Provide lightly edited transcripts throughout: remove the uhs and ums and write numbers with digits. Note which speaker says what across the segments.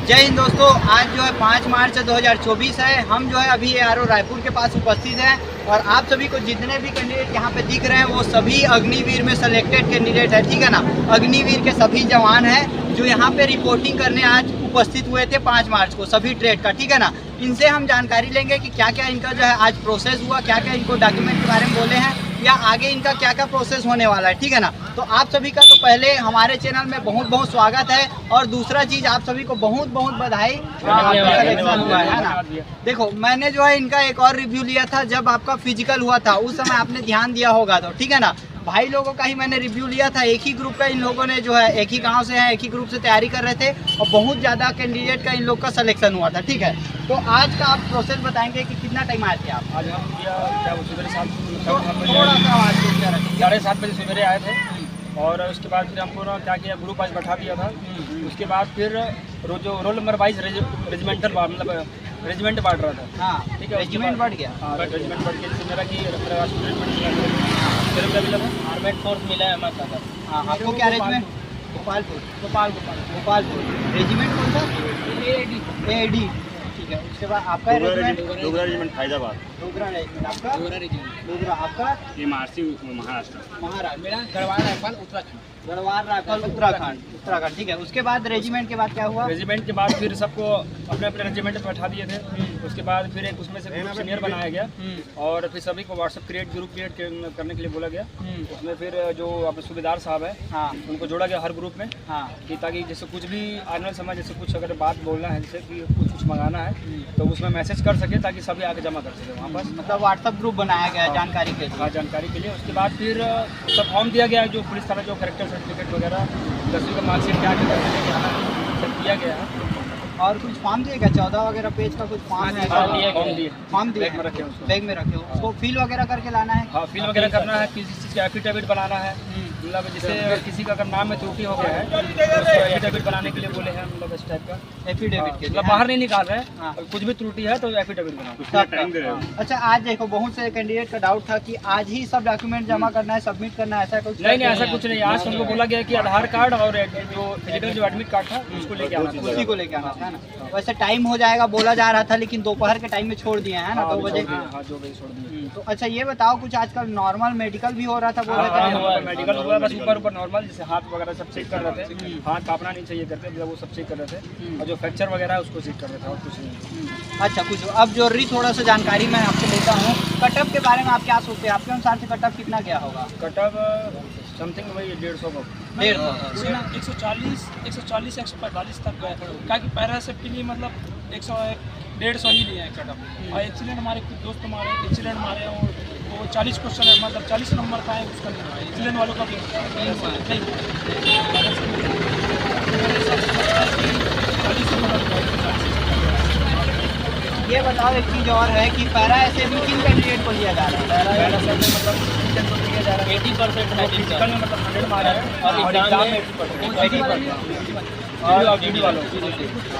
Speaker 1: जय हिंद दोस्तों, आज जो है 5 मार्च 2024 है। हम जो है अभी ARO रायपुर के पास उपस्थित हैं और आप सभी को जितने भी कैंडिडेट यहाँ पे दिख रहे हैं वो सभी अग्निवीर में सेलेक्टेड कैंडिडेट है, ठीक है ना। अग्निवीर के सभी जवान हैं जो यहाँ पे रिपोर्टिंग करने आज उपस्थित हुए थे 5 मार्च को, सभी ट्रेड का, ठीक है ना। इनसे हम जानकारी लेंगे कि क्या क्या इनका जो है आज प्रोसेस हुआ, क्या क्या इनको डॉक्यूमेंट के बारे में बोले हैं या आगे इनका क्या क्या प्रोसेस होने वाला है, ठीक है ना। तो आप सभी का तो पहले हमारे चैनल में बहुत बहुत स्वागत है और दूसरा चीज़ आप सभी को बहुत बहुत बधाई हुआ है ना। देखो, मैंने जो है इनका एक और रिव्यू लिया था जब आपका फिजिकल हुआ था, उस समय आपने ध्यान दिया होगा तो, ठीक है ना। भाई लोगों का ही मैंने रिव्यू लिया था, एक ही ग्रुप का इन लोगों ने जो है एक ही गांव से है, एक ही ग्रुप से तैयारी कर रहे थे और बहुत ज़्यादा कैंडिडेट का इन लोग का सिलेक्शन हुआ था, ठीक है। तो आज का आप प्रोसेस बताएंगे कि कितना टाइम आए थे आप?
Speaker 2: आज हम
Speaker 1: थोड़ा सा आवाज़
Speaker 2: 7:30 बजे सवेरे आए थे और उसके बाद फिर हमको ना क्या किया, ग्रुप आज बैठा दिया था। उसके बाद फिर जो रोल नंबर वाइज रेजिमेंटल मतलब रेजिमेंट बांट रहा था।
Speaker 1: हाँ,
Speaker 2: ठीक है,
Speaker 1: रेजिमेंट बढ़ गया।
Speaker 2: हाँ, रेजिमेंट बढ़ गया। जैसे मेरा कि मिला था आर्मेड फोर्स मिला है हमारे साथ।
Speaker 1: हाँ, आपको क्या रेजिमेंट? गोपालपुर। रेजिमेंट कौन सा? AD, ठीक है। उसके बाद आपका
Speaker 2: रेजिमेंट फैजाबाद।
Speaker 1: डोगरा रेजिमेंट आपका? डोगरा आपका?
Speaker 2: ये महाराष्ट्र।
Speaker 1: मेरा गढ़वाल राइफल उत्तराखंड, ठीक है। उसके बाद रेजिमेंट के बाद क्या हुआ?
Speaker 2: रेजिमेंट के बाद फिर सबको अपने अपने रेजिमेंट में बैठा दिए थे। उसके बाद फिर एक उसमें से सीनियर बनाया गया और फिर सभी को व्हाट्सएप ग्रुप क्रिएट करने के लिए बोला गया। उसमें फिर जो अपने सूबेदार साहब है, हाँ, उनको जोड़ा गया हर ग्रुप में, हाँ, कि ताकि जैसे कुछ भी आने वाले समय जैसे कुछ अगर बात बोलना है, जैसे कि कुछ मंगाना है तो उसमें मैसेज कर सके ताकि सभी आगे जमा कर सके वहाँ पर। मतलब
Speaker 1: व्हाट्सएप ग्रुप बनाया गया है जानकारी के लिए।
Speaker 2: हाँ, जानकारी के लिए। उसके बाद फिर सब फॉर्म दिया गया जो पुलिस थाना जो करेक्टर सर्टिफिकेट वगैरह 10वीं का मार्कशीट क्या क्या करके लेके आना है सब किया गया है।
Speaker 1: और कुछ फॉर्म दिएगा 14 वगैरह पेज का कुछ फॉर्म है? फॉर्म दिए बैग में रखे हो, उसको फिल वगैरह करके लाना है।
Speaker 2: हाँ, फिल वगैरह करना है, किसी चीज़ का एफिडेविट बनाना है। मतलब जैसे किसी का अगर नाम में त्रुटि हो गया है तो उसको एफिडेविट बनाने के लिए बोले हैं, मतलब इस टाइप का एफिडेविट के लिए। मतलब बाहर नहीं निकाल रहे हैं, कुछ भी त्रुटि है तो एफिडेविट बनाओ।
Speaker 1: अच्छा, आज देखो बहुत से कैंडिडेट का डाउट था कि आज ही सब डॉक्यूमेंट जमा करना है, सबमिट करना है, ऐसा कुछ
Speaker 2: नहीं, ऐसा कुछ नहीं। आज हमको बोला गया कि आधार कार्ड और जो फिजिकल जो एडमिट कार्ड था उसको लेके आना,
Speaker 1: उसी को लेके आना था ना। वैसे टाइम हो जाएगा बोला जा रहा था लेकिन दोपहर के टाइम में छोड़ दिए हैं ना, 2 बजे।
Speaker 2: हाँ, 2 बजे छोड़ दिए।
Speaker 1: तो अच्छा ये बताओ, कुछ आजकल नॉर्मल मेडिकल भी हो रहा था बोल रहे थे?
Speaker 2: मेडिकल हुआ, बस ऊपर नॉर्मल जैसे हाथ वगैरह सब चेक कर रहे थे। हाथ कांपना नहीं चाहिए करते, मतलब वो सब चेक कर रहे थे और जो फ्रैक्चर वगैरह है उसको चेक कर रहे थे और कुछ नहीं।
Speaker 1: अच्छा, कुछ अब जरूरी थोड़ा सा जानकारी मैं आपको देता हूँ। कटअप के बारे में आप क्या सोचते हैं? आपके अनुसार से कटअप कितना गया होगा?
Speaker 2: कटअप समथिंग वही 150 का
Speaker 3: 140 145 तक गया था। क्या कि पैरा सेफ्टी के लिए मतलब 100-150 ही लिए हैं कटअप। और एक्सीडेंट हमारे कुछ दोस्त एक्सीडेंट मारे और वो 40 क्वेश्चन है, मतलब 40 नंबर का है, उसका नहीं। एक्सीडेंट वालों का भी
Speaker 1: ये बताओ, एक चीज़ और है कि पैरा ऐसे भी किन कैंडिडेट को लिया जा रहा है?
Speaker 2: पैरा सेफ्टी मतलब लिया जा रहा है 80% है, फिजिकल में मतलब 100 मारा है और एग्जाम में 80% और जीडी वालों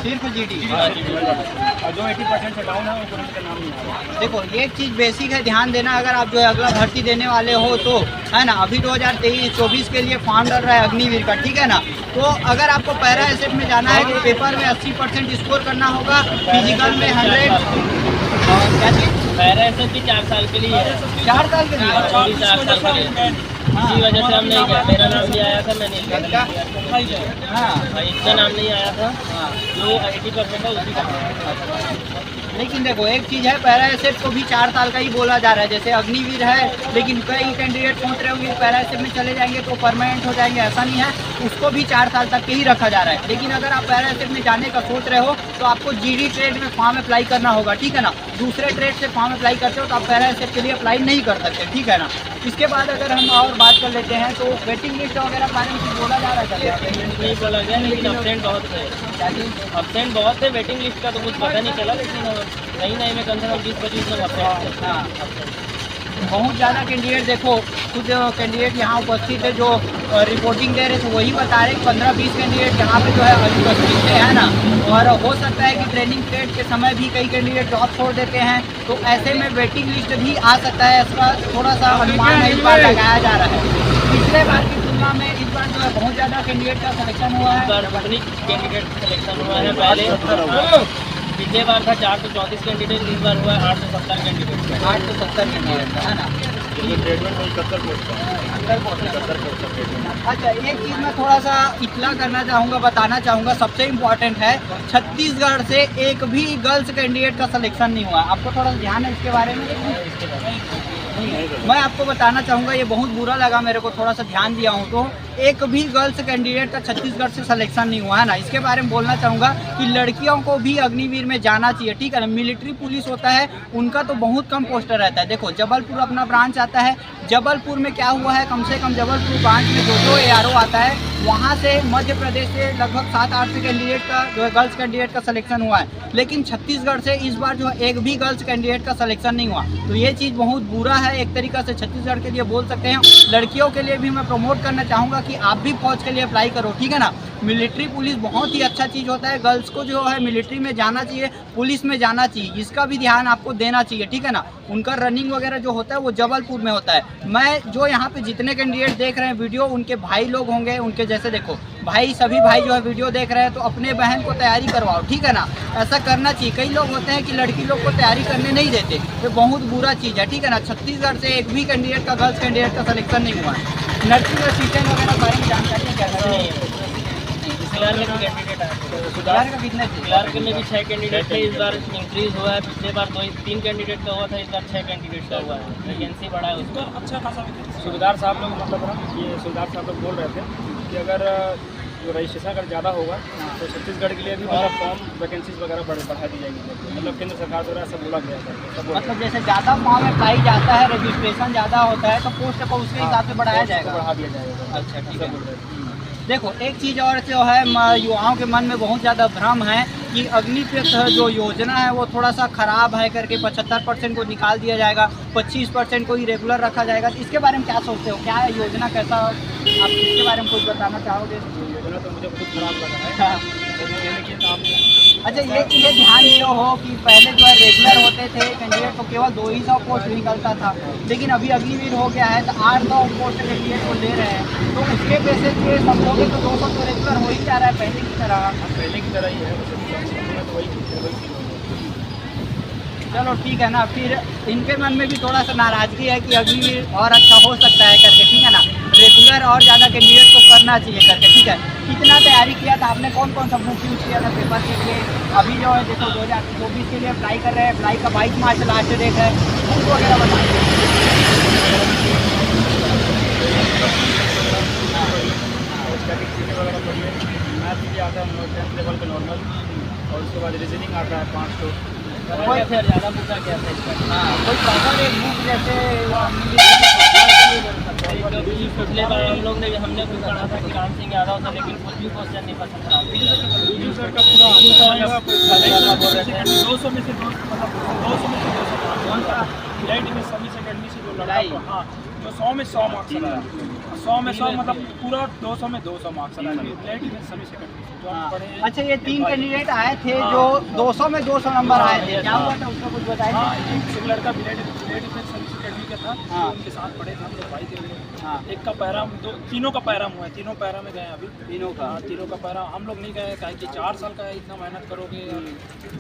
Speaker 1: सिर्फ जीडी
Speaker 2: और जो 80% से डाउन है उनको का नाम नहीं आ रहा।
Speaker 1: देखो, ये चीज़ बेसिक है, ध्यान देना। अगर आप जो है अगला भर्ती देने वाले हो तो, है ना, अभी 2023-24 के लिए फॉर्म डल रहा है अग्निवीर का, ठीक है ना। तो अगर आपको पैरा एसेट में जाना है तो पेपर में 80% स्कोर करना होगा, फिजिकल में 100 और क्या चीज़
Speaker 4: पैरा एसेट भी 4 साल के लिए है।
Speaker 1: 4 साल के लिए?
Speaker 4: 4 साल के लिए। इसी वजह से हम नहीं गया, मेरा नाम नहीं आया था, मैंने इसका नाम नहीं आया था। जो 80% है उसी का।
Speaker 1: लेकिन देखो, एक चीज़ है, पैरा एसेट को भी 4 साल का ही बोला जा रहा है। जैसे अग्निवीर है, लेकिन कई कैंडिडेट सोच रहे होंगे पैरा एसेट में चले जाएंगे तो परमानेंट हो जाएंगे, ऐसा नहीं है। उसको भी 4 साल तक के ही रखा जा रहा है। लेकिन अगर आप पैरा एसेट में जाने का सोच रहे हो तो आपको जीडी ट्रेड में फॉर्म अप्लाई करना होगा, ठीक है ना। दूसरे ट्रेड से फॉर्म अप्लाई करते हो तो आप पैरा एसेट के लिए अप्लाई नहीं कर सकते, ठीक है ना। इसके बाद अगर हम और बात कर लेते हैं तो वेटिंग लिस्ट वगैरह बारे में कुछ बोला जा रहा है?
Speaker 4: नहीं बोला गया, लेकिन अपसेंट बहुत थे। अपसेंट बहुत थे, वेटिंग लिस्ट का तो कुछ पता नहीं चला, लेकिन नई में कम से कम 20-25 लोग अपसेंट थे। हाँ,
Speaker 1: बहुत ज़्यादा कैंडिडेट, देखो कुछ कैंडिडेट यहाँ उपस्थित है जो रिपोर्टिंग दे रहे थे, वही बता रहे 15-20 कैंडिडेट यहाँ पे जो है उपस्थित है ना। और हो सकता है कि ट्रेनिंग पीरियड के समय भी कई कैंडिडेट जॉब छोड़ देते हैं, तो ऐसे में वेटिंग लिस्ट भी आ सकता है। इसका थोड़ा सा अनुमान इस बार लगाया जा रहा है। पिछले बार की दरभंगा में इस बार जो है बहुत ज़्यादा कैंडिडेट का सिलेक्शन हुआ है।
Speaker 4: इस बार दुगनी कैंडिडेट सिलेक्शन हुआ है। पहले पिछले बार था 434 कैंडिडेट, इस बार हुआ है 870 कैंडिडेट।
Speaker 1: 870 कैंडिडेट है ना। अच्छा, एक चीज़ मैं थोड़ा सा इतला करना चाहूँगा, बताना चाहूँगा, सबसे इम्पोर्टेंट है, छत्तीसगढ़ से एक भी गर्ल्स कैंडिडेट का सिलेक्शन नहीं हुआ। आपको थोड़ा ध्यान है इसके बारे में? मैं आपको बताना चाहूँगा, ये बहुत बुरा लगा मेरे को, थोड़ा सा ध्यान दिया हूँ तो एक भी गर्ल्स कैंडिडेट का छत्तीसगढ़ से सिलेक्शन नहीं हुआ है ना। इसके बारे में बोलना चाहूँगा कि लड़कियों को भी अग्निवीर में जाना चाहिए, ठीक है ना। मिलिट्री पुलिस होता है उनका तो बहुत कम पोस्टर रहता है। देखो जबलपुर अपना ब्रांच आता है, जबलपुर में क्या हुआ है, कम से कम जबलपुर ब्रांच में जो ARO आता है, वहाँ से मध्य प्रदेश से लगभग 7-8 कैंडिडेट का जो है गर्ल्स कैंडिडेट का सिलेक्शन हुआ है, लेकिन छत्तीसगढ़ से इस बार जो है एक भी गर्ल्स कैंडिडेट का सिलेक्शन नहीं हुआ। तो ये चीज़ बहुत बुरा है एक तरीक़ा से छत्तीसगढ़ के लिए बोल सकते हैं। लड़कियों के लिए भी मैं प्रमोट करना चाहूँगा कि आप भी फौज के लिए अप्लाई करो, ठीक है ना। मिलिट्री पुलिस बहुत ही अच्छा चीज़ होता है, गर्ल्स को जो है मिलिट्री में जाना चाहिए, पुलिस में जाना चाहिए, इसका भी ध्यान आपको देना चाहिए, ठीक है ना। उनका रनिंग वगैरह जो होता है वो जबलपुर में होता है। मैं जो यहाँ पे जितने कैंडिडेट देख रहे हैं वीडियो, उनके भाई लोग होंगे, उनके जैसे देखो भाई, सभी भाई जो है वीडियो देख रहे हैं तो अपने बहन को तैयारी करवाओ, ठीक है ना। ऐसा करना चाहिए। कई लोग होते हैं कि लड़की लोग को तैयारी करने नहीं देते, ये बहुत बुरा चीज़ है, ठीक है ना। छत्तीसगढ़ से एक भी कैंडिडेट का गर्ल्स कैंडिडेट का सिलेक्शन नहीं हुआ है। नर्सिंग और सीटें वगैरह बारे में जानकारी क्या है?
Speaker 4: क्लार्क में कैंडिडेट आए,
Speaker 1: क्लार्क का कितने थे?
Speaker 4: क्लार्क में भी 6 कैंडिडेट थे, इस बार इंक्रीज हुआ है। पिछले बार 2-3 कैंडिडेट का हुआ था, इस बार 6 कैंडिडेट का हुआ है। वैकेंसी बढ़ा है उसका।
Speaker 3: अच्छा खासा
Speaker 2: सूबेदार साहब लोग मतलब ना, ये सूबेदार साहब लोग बोल रहे थे कि अगर जो रजिस्ट्रेशन अगर ज़्यादा होगा तो छत्तीसगढ़ के लिए भी मतलब फॉर्म वैकेंसीज वगैरह बढ़ा दी जाएगी। मतलब केंद्र सरकार द्वारा ऐसा बोला गया है।
Speaker 1: मतलब जैसे ज़्यादा फॉर्म अप्लाई जाता है, रजिस्ट्रेशन ज़्यादा होता है तो पोस्ट को उसके हिसाब से बढ़ाया जाएगा,
Speaker 2: बढ़ा दिया जाएगा।
Speaker 1: अच्छा ठीक है। देखो एक चीज़ और जो है युवाओं के मन में बहुत ज़्यादा भ्रम है कि अग्निपथ जो योजना है वो थोड़ा सा ख़राब है करके 75% को निकाल दिया जाएगा, 25% को ही रेगुलर रखा जाएगा। तो इसके बारे में क्या सोचते हो? क्या है योजना, कैसा, आप इसके बारे में कुछ बताना चाहोगे?
Speaker 2: योजना तो मुझे बहुत ख़राब लगा है। लेकिन आप
Speaker 1: अच्छा ये ध्यान ये हो कि पहले जो है रेगुलर होते थे कैंडिडेट तो केवल 200 पोस्ट निकलता था, लेकिन अभी अग्निवीर हो गया है तो 800 पोस्ट कैंडिडेट को ले रहे हैं। तो उसके बेसिस पे सब लोग तो 200 तो रेगुलर हो ही जा रहा है पहले की तरह।
Speaker 2: पहले की तरह ही है, तो वही।
Speaker 1: चलो ठीक है ना। फिर इनके मन में भी थोड़ा सा नाराज़गी है कि अग्निवीर और अच्छा हो सकता है करके, ठीक है ना। रेगुलर और ज़्यादा कैंडिडेट को करना चाहिए करके, ठीक है। कितना तैयारी किया था आपने, कौन कौन सा बुक यूज़ किया था पेपर के लिए? अभी जो है देखो 2024 के लिए अप्लाई कर रहे हैं, अप्लाई का 22 मार्च लास्ट डेट है। बुक वगैरह बताइए।
Speaker 2: वगैरह पढ़िए, मैथ भी आता है 10th लेवल पे नॉर्मल, और उसके बाद रीजनिंग आता है 5 तो।
Speaker 4: कोई ज़्यादा पूछा क्या था इसका?
Speaker 1: हाँ, कोई प्रॉपर एक बुक जैसे
Speaker 4: पिछले बार हमने कुछ पढ़ा था कि राम सिंह यादव था, लेकिन कुछ भी क्वेश्चन नहीं पसंद था।
Speaker 3: 200 का पूरा 200 में से 200 लाइट में सभी सेकेंडरी से जो लड़ाई, हाँ जो 100 में 100 मार्क्स लाया, 100 में 100 मतलब पूरा 200 में 200 मार्क्स लाया लाइट में सभी सेकेंडरी से जो हम पढ़े।
Speaker 1: अच्छा ये 3 कैंडिडेट आए थे जो 200 में 200 नंबर आए थे, क्या हुआ था उसका कुछ बताइए?
Speaker 3: हाँ, एक लड़का लाइट में सभी सेकेंडरी का था,
Speaker 1: हाँ।
Speaker 3: उनके साथ पढ़े थे हम लोग, भाई थे।
Speaker 1: हाँ।
Speaker 3: एक का पैरा, तीनों का पैरा हुआ है, तीनों पैरा में गए अभी।
Speaker 1: तीनों का?
Speaker 3: हाँ, तीनों का पैरा हम लोग नहीं गए, काहे कि 4 साल का है, इतना मेहनत करोगे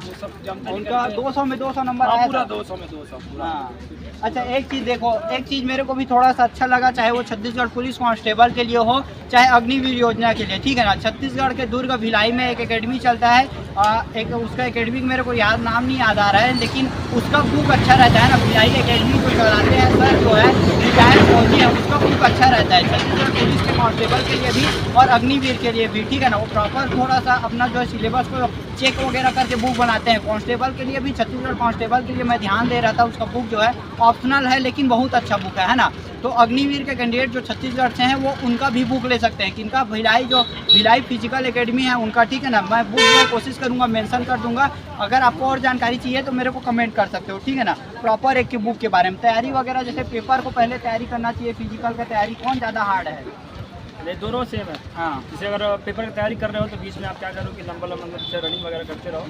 Speaker 3: वो सब जमता नहीं
Speaker 1: उनका
Speaker 3: करके।
Speaker 1: 200 में 200 नंबर आया
Speaker 3: पूरा
Speaker 1: था?
Speaker 3: 200 में 200 पूरा।
Speaker 1: हाँ। अच्छा एक चीज़ देखो, एक चीज़ मेरे को भी थोड़ा सा अच्छा लगा, चाहे वो छत्तीसगढ़ पुलिस कांस्टेबल के लिए हो चाहे अग्निवीर योजना के लिए, ठीक है ना। छत्तीसगढ़ के दुर्ग भिलाई में एक एकेडमी चलता है, एक उसका एकेडमी मेरे को नाम नहीं याद आ रहा है, लेकिन उसका बुक अच्छा रहता है ना। भिलाई एकेडमी को चलाते हैं सर जो है रिटायर्ड फौजी है, उसका बुक अच्छा रहता है छत्तीसगढ़ पुलिस के कांस्टेबल के लिए भी और अग्निवीर के लिए भी, ठीक है ना। वो प्रॉपर थोड़ा सा अपना जो है सिलेबस को चेक वगैरह करके बुक बनाते हैं। कांस्टेबल के लिए भी, छत्तीसगढ़ कांस्टेबल के लिए मैं ध्यान दे रहा था, उसका बुक जो है ऑप्शनल है लेकिन बहुत अच्छा बुक है ना। तो अग्निवीर के कैंडिडेट जो छत्तीसगढ़ से हैं वो उनका भी बुक ले सकते हैं, किनका भिलाई फिजिकल एकेडमी है उनका, ठीक है ना। मैं बुक जो कोशिश करूँगा मेंशन कर दूंगा, अगर आपको और जानकारी चाहिए तो मेरे को कमेंट कर सकते हो, ठीक है ना। प्रॉपर एक की बुक के बारे में तैयारी वगैरह, जैसे पेपर को पहले तैयारी करना चाहिए, फिजिकल का तैयारी कौन ज़्यादा हार्ड है?
Speaker 2: ये दोनों सेम है।
Speaker 1: हाँ
Speaker 2: जैसे अगर पेपर की तैयारी कर रहे हो तो बीच में आप क्या करो कि लंबा लंबा मतलब रनिंग वगैरह करते रहो,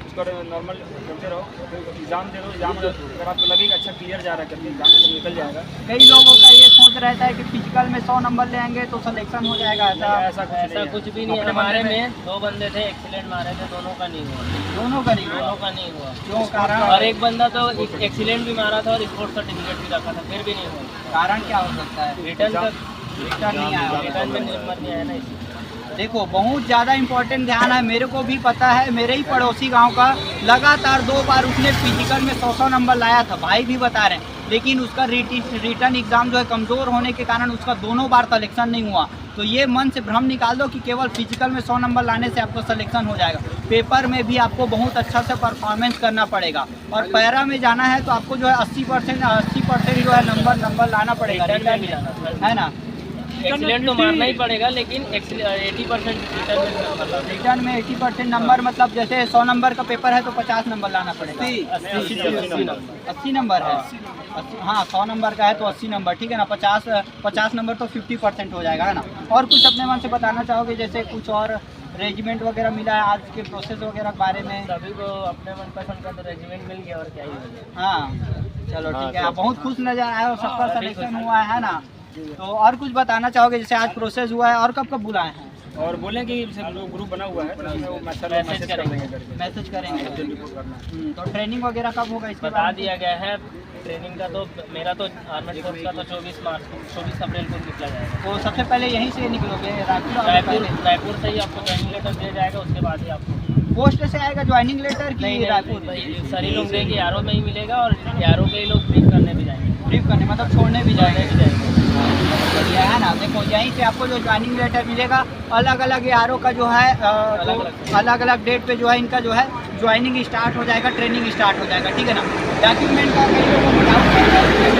Speaker 2: उसको नॉर्मल करते रहो, फिर एग्जाम दे दो। एग्जाम अगर आपको लगेगा अच्छा क्लियर जा रहा है करके एग्जाम में निकल जाएगा।
Speaker 1: कई लोगों का ये सोच रहता है कि फिजिकल में 100 नंबर ले आएंगे तो सिलेक्शन हो जाएगा,
Speaker 2: ऐसा
Speaker 4: ऐसा कुछ भी नहीं है। हमारे में 2 बंदे थे, एक्सीलेंट मारे थे, दोनों का नहीं हुआ।
Speaker 1: दोनों का नहीं हुआ।
Speaker 4: दोनों का नहीं हुआ।
Speaker 1: क्यों कारण?
Speaker 4: और एक बंदा तो एक्सीलेंट भी मारा था और स्पोर्ट्स सर्टिफिकेट भी रखा था, फिर भी नहीं हुआ।
Speaker 1: कारण क्या हो सकता है?
Speaker 4: रिटर्न
Speaker 1: नहीं आया,
Speaker 4: रिटर्न में नंबर नहीं आया ना इसी।
Speaker 1: देखो बहुत ज़्यादा इम्पोर्टेंट ध्यान है, मेरे को भी पता है, मेरे ही पड़ोसी गांव का लगातार 2 बार उसने फिजिकल में 100 नंबर लाया था, भाई भी बता रहे हैं, लेकिन उसका रिटर्न एग्ज़ाम जो है कमज़ोर होने के कारण उसका दोनों बार सिलेक्शन नहीं हुआ। तो ये मन से भ्रम निकाल दो कि केवल फिजिकल में 100 नंबर लाने से आपको सिलेक्शन हो जाएगा। पेपर में भी आपको बहुत अच्छा से परफॉर्मेंस करना पड़ेगा, और पैरा में जाना है तो आपको जो है 80% जो है नंबर लाना पड़ेगा रिटर्न में, है ना।
Speaker 4: एक्सीलेंट तो मारना ही पड़ेगा, लेकिन 80%
Speaker 1: रिटर्न में 80% नंबर, मतलब जैसे 100 नंबर का पेपर है तो 50 नंबर लाना पड़ेगा। 80 नंबर है, हाँ 100 नंबर का है तो 80 नंबर, ठीक है ना। 50 नंबर तो 50% हो जाएगा, है ना। और कुछ अपने मन से बताना चाहोगे, जैसे कुछ और रेजिमेंट वगैरह मिला है आज के प्रोसेस वगैरह के बारे में?
Speaker 4: सभी को अपने मनपसंद का तो रेजिमेंट मिल गया, और क्या ही मिलेगा।
Speaker 1: हाँ चलो ठीक है, आप बहुत खुश नजर आए हो, सबका सिलेक्शन हुआ है ना। तो और कुछ बताना चाहोगे, जैसे आज प्रोसेस हुआ है और कब कब बुलाए हैं?
Speaker 2: और बोलें कि ग्रुप बना हुआ है, उसमें वो मैसेज करेंगे।
Speaker 1: तो ट्रेनिंग वगैरह कब होगा इसके
Speaker 4: बता
Speaker 1: बाद?
Speaker 4: दिया गया है ट्रेनिंग का। तो मेरा तो आर्मी फोर्स का तो 24 अप्रैल को निकला जाएगा।
Speaker 1: तो सबसे पहले यहीं से निकलोगे
Speaker 4: रायपुर से ही आपको ज्वाइनिंग लेटर दिया जाएगा, उसके बाद ही आपको
Speaker 1: पोस्ट से आएगा ज्वाइनिंग लेटर की?
Speaker 4: नहीं
Speaker 1: रायपुर
Speaker 4: सभी लोग देंगे, यारों में ही मिलेगा, और यारों के ही लोग ब्रीफ करने भी जाएंगे।
Speaker 1: ब्रीफ करने मतलब छोड़ने भी जाएंगे, बढ़िया है ना। देखो यहीं से आपको जो ज्वाइनिंग लेटर मिलेगा, अलग अलग यारों का जो है अलग अलग डेट पे जो है इनका जो है ज्वाइनिंग स्टार्ट हो जाएगा, ट्रेनिंग स्टार्ट हो जाएगा, ठीक है ना। डॉक्यूमेंट का कई लोगों को डाउट है,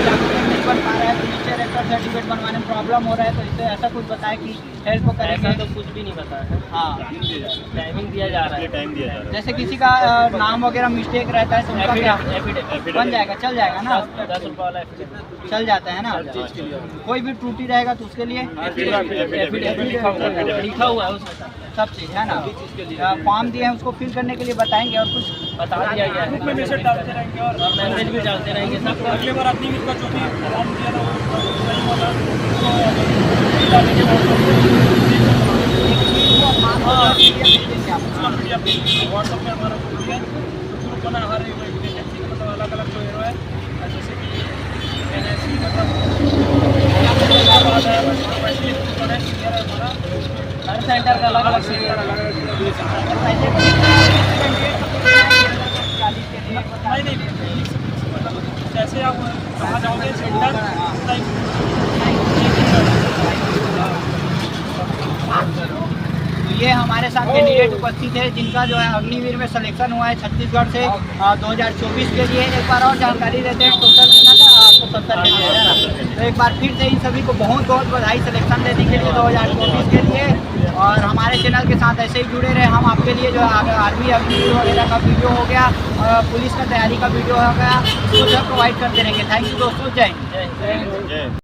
Speaker 1: डॉक्यूमेंट नहीं बन पा रहा है, तो नीचे रेफर सर्टिफिकेट बनवाने में प्रॉब्लम हो रहा है, तो इससे ऐसा कुछ बताए कि हेल्प करेंगे?
Speaker 4: ऐसा तो कुछ भी नहीं बताया है।
Speaker 1: हाँ
Speaker 4: टाइमिंग दिया जा रहा है।
Speaker 1: जैसे किसी का नाम वगैरह मिस्टेक रहता है तो उनका क्या बन जाएगा? चल जाएगा ना,
Speaker 4: 10 रुपये वाला एफिडेविट
Speaker 1: चल जाता है ना। कोई भी त्रुटि रहेगा तो उसके लिए
Speaker 4: लिखा हुआ है उसमें
Speaker 1: सब चीज़, है ना। फॉर्म दिए हैं उसको फिल करने के लिए बताएंगे, और कुछ
Speaker 4: बता दिया गया है।
Speaker 3: में मैसेज डालते रहेंगे और
Speaker 4: मैसेज भी डालते रहेंगे सब।
Speaker 3: अगले बार अग्निवीर का जो भी फॉर्म दिया था वो सही वाला उसको डालने के बाद व्हाट्सएप में हमारा ग्रुप है, ग्रुप बना हर एक वैकेंसी मतलब अलग अलग जो हीरो है, जैसे कि NSC
Speaker 4: हर सेंटर का अलग अलग सीनियर
Speaker 3: नहीं मतलब जैसे आप कहाँ जाओगे सेंटर
Speaker 1: ये हमारे साथ कैंडिडेट उपस्थित है जिनका जो है अग्निवीर में सिलेक्शन हुआ है छत्तीसगढ़ से 2024 के लिए। एक बार और जानकारी देते हैं, टोटल कितना था? आपको 70 के लिए, है ना। तो एक बार फिर से इन सभी को बहुत बहुत बधाई सिलेक्शन देने के लिए 2024 के लिए। और हमारे चैनल के साथ ऐसे ही जुड़े रहे, हम आपके लिए जो है आर्मी अग्निवीर वगैरह का वीडियो हो गया, पुलिस का तैयारी का वीडियो हो गया, उसको जो प्रोवाइड करते रहेंगे। थैंक यू दोस्तों, जय हिंद।